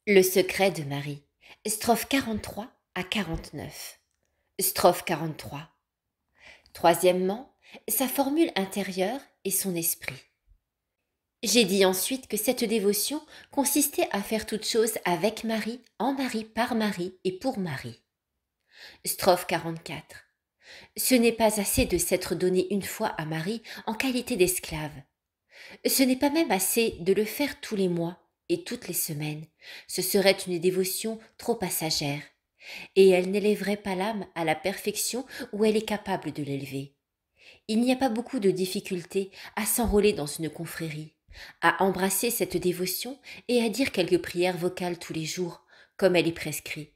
Le secret de Marie. Strophe 43 à 49. Strophe 43. Troisièmement, sa formule intérieure et son esprit. J'ai dit ensuite que cette dévotion consistait à faire toute chose avec Marie, en Marie, par Marie et pour Marie. Strophe 44. Ce n'est pas assez de s'être donné une fois à Marie en qualité d'esclave. Ce n'est pas même assez de le faire tous les mois et toutes les semaines. Ce serait une dévotion trop passagère, et elle n'élèverait pas l'âme à la perfection où elle est capable de l'élever. Il n'y a pas beaucoup de difficultés à s'enrôler dans une confrérie, à embrasser cette dévotion et à dire quelques prières vocales tous les jours, comme elle est prescrite.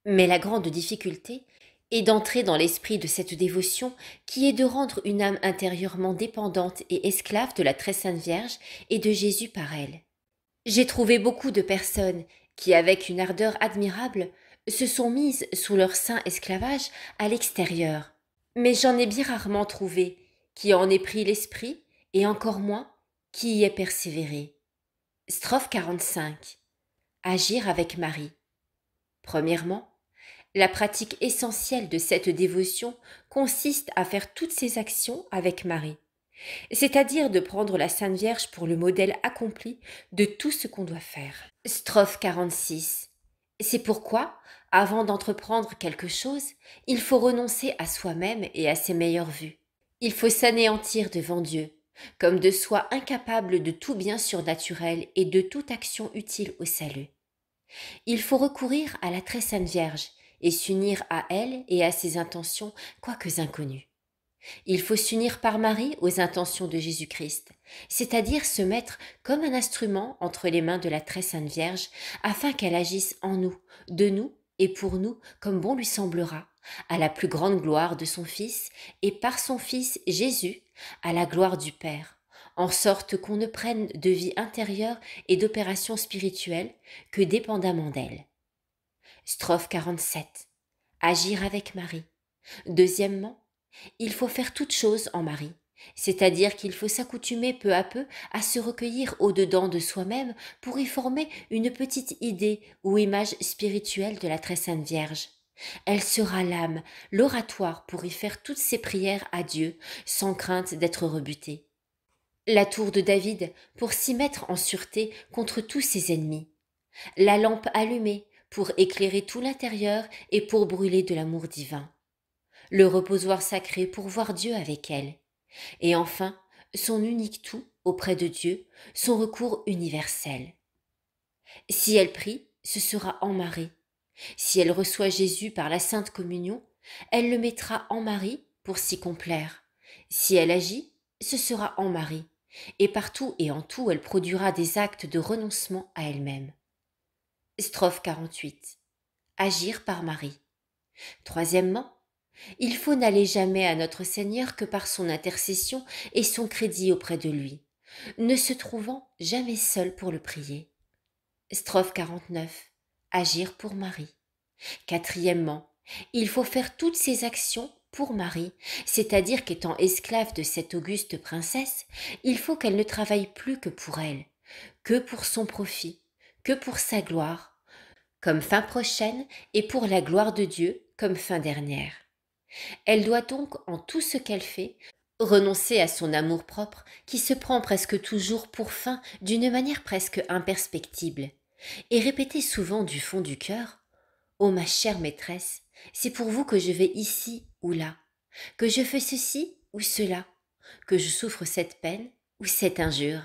Mais la grande difficulté est d'entrer dans l'esprit de cette dévotion qui est de rendre une âme intérieurement dépendante et esclave de la très sainte Vierge et de Jésus par elle. J'ai trouvé beaucoup de personnes qui, avec une ardeur admirable, se sont mises sous leur saint esclavage à l'extérieur. Mais j'en ai bien rarement trouvé qui en ait pris l'esprit et encore moins qui y ait persévéré. Strophe 45. Agir avec Marie. Premièrement, la pratique essentielle de cette dévotion consiste à faire toutes ces actions avec Marie, c'est-à-dire de prendre la Sainte Vierge pour le modèle accompli de tout ce qu'on doit faire. Strophe 46. C'est pourquoi, avant d'entreprendre quelque chose, il faut renoncer à soi-même et à ses meilleures vues. Il faut s'anéantir devant Dieu, comme de soi incapable de tout bien surnaturel et de toute action utile au salut. Il faut recourir à la très sainte Vierge et s'unir à elle et à ses intentions, quoique inconnues. Il faut s'unir par Marie aux intentions de Jésus-Christ, c'est-à-dire se mettre comme un instrument entre les mains de la très sainte Vierge, afin qu'elle agisse en nous, de nous et pour nous comme bon lui semblera, à la plus grande gloire de son Fils, et par son Fils Jésus, à la gloire du Père, en sorte qu'on ne prenne de vie intérieure et d'opérations spirituelles que dépendamment d'elle. Strophe 47. Agir avec Marie. Deuxièmement, il faut faire toute chose en Marie, c'est-à-dire qu'il faut s'accoutumer peu à peu à se recueillir au-dedans de soi-même pour y former une petite idée ou image spirituelle de la très sainte Vierge. Elle sera l'âme, l'oratoire pour y faire toutes ses prières à Dieu, sans crainte d'être rebutée. La tour de David pour s'y mettre en sûreté contre tous ses ennemis. La lampe allumée pour éclairer tout l'intérieur et pour brûler de l'amour divin. Le reposoir sacré pour voir Dieu avec elle. Et enfin, son unique tout auprès de Dieu, son recours universel. Si elle prie, ce sera en Marie. Si elle reçoit Jésus par la Sainte Communion, elle le mettra en Marie pour s'y complaire. Si elle agit, ce sera en Marie. Et partout et en tout, elle produira des actes de renoncement à elle-même. Strophe 48. Agir par Marie. Troisièmement, il faut n'aller jamais à notre Seigneur que par son intercession et son crédit auprès de lui, ne se trouvant jamais seul pour le prier. Strophe 49. Agir pour Marie. Quatrièmement, il faut faire toutes ces actions pour Marie, c'est-à-dire qu'étant esclave de cette auguste princesse, il faut qu'elle ne travaille plus que pour elle, que pour son profit, que pour sa gloire, comme fin prochaine et pour la gloire de Dieu comme fin dernière. Elle doit donc, en tout ce qu'elle fait, renoncer à son amour-propre qui se prend presque toujours pour fin d'une manière presque imperspectible, et répéter souvent du fond du cœur « Ô ma chère maîtresse, c'est pour vous que je vais ici ou là, que je fais ceci ou cela, que je souffre cette peine ou cette injure. »